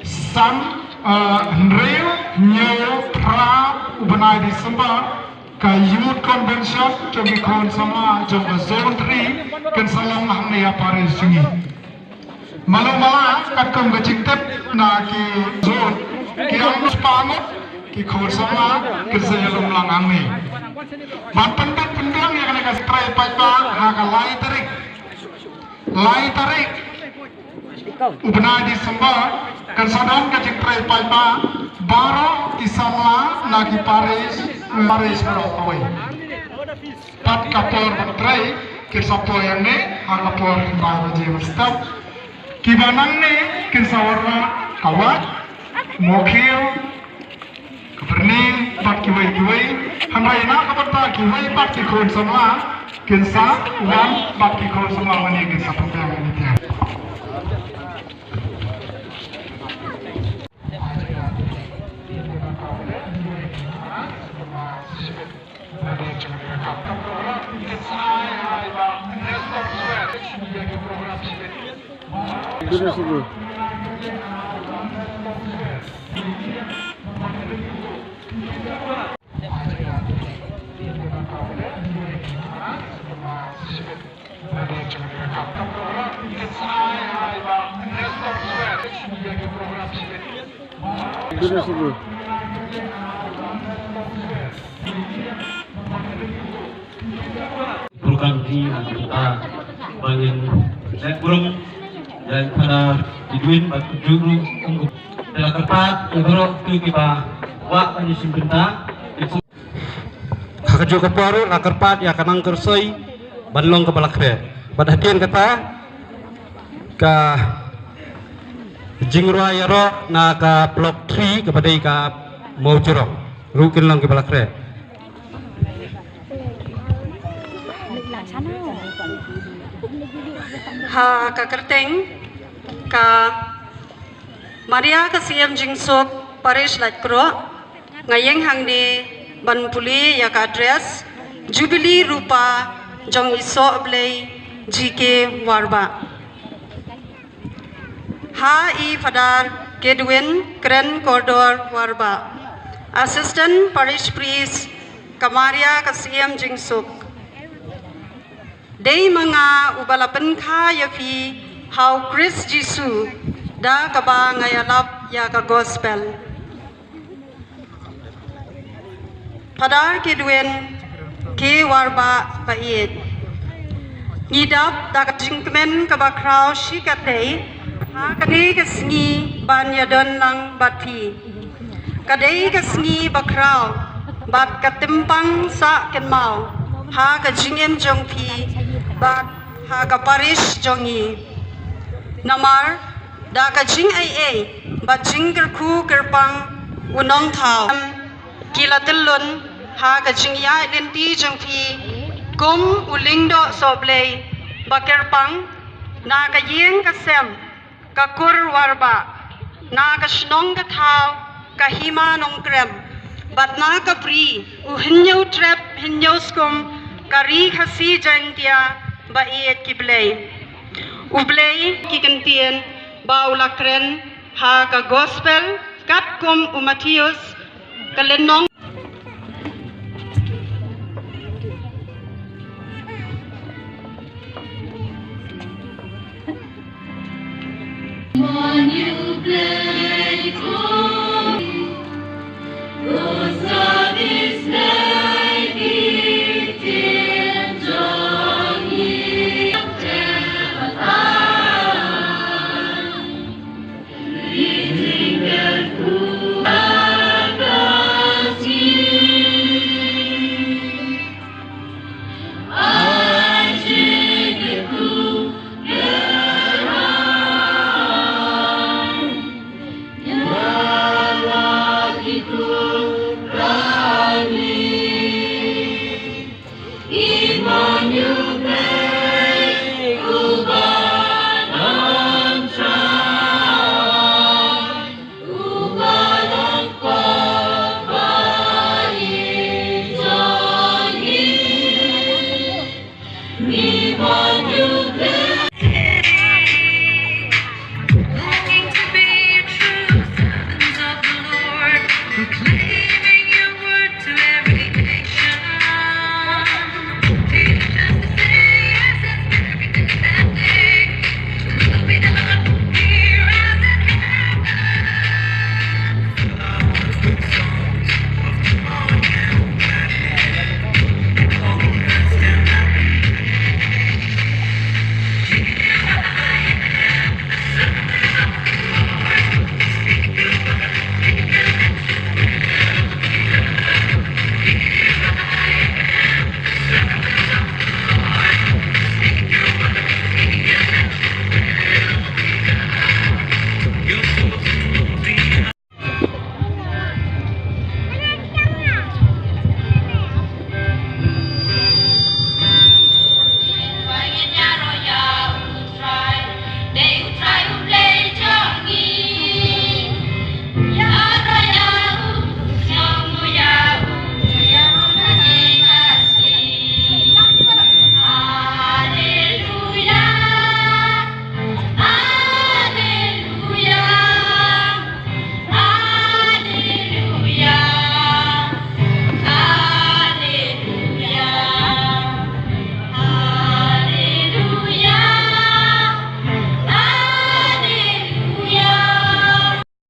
Sam Real New Pra Ubanai December ka Youth Convention Jogi Kon sama Joga Zone 3 kan salam mahne ya Paris Sungi Malam-malam kakam gajintep na ki zone ki ang spangot ki Kon sama kerja lom langang ni man pendek-pendek yang kena kasih try pa haka lai tarik Ubna December kan sadam ka citrai palpa baro kisamla nagi Paris berokoi pat kapor trai kisapor yang ne hangapor baru je stop kibanang ne kisawarna kawat mokhil keberni pat kiwai hamai na kapata kiwai pat kikon sama kinsa wan pat kikon sama mani kinsa putang ini program ini kita banyak kurang dan pada diduin batu juru untuk dalam tempat berok tu kita wak penyusun benda Hakajo kaparu na karpat ya kanang kersoy banlong ke balakre badhatian kata ka jingrua yaro na ka block 3 kepada ka maujuro rukin long ke balakre ha ka kerteng ka Maria ka CM Jingsok Paris Latkro ngayeng hang di Banpuli ya ka address Jubilee Rupa Jong Iso Ablay GK Warba ha I Fadar Kedwin Kren Corridor Warba Assistant Parish Priest Kamaria ka CM Jingsok Day mga ubalapan ka yafi how Chris Jisu da kaba ngayalap ya ka gospel. Padar Kedwin ke warba pait. Ngidap da ka jingkmen kaba kraw shikatay ha kani kasngi banyadon lang bati. Kadai kasngi bakraw bat katimpang sa kenmau ha ka jingem jongpi bat ha ka parish jongi namar da ka jing ai bat jing kerku kerpang unong thau kilatilun ha ka jing ya lenti jongpi kum ulingdo soblei bakerpang na ka yeng ka sem ka kur warba na ka shnong ka thau ka hima nong krem bat na ka pri uhinyo trap hinyo skum kari khasi jantia ba iet kiblay ublay kikantien ba ulakren ha ka gospel kat kum umatius kalenong when you play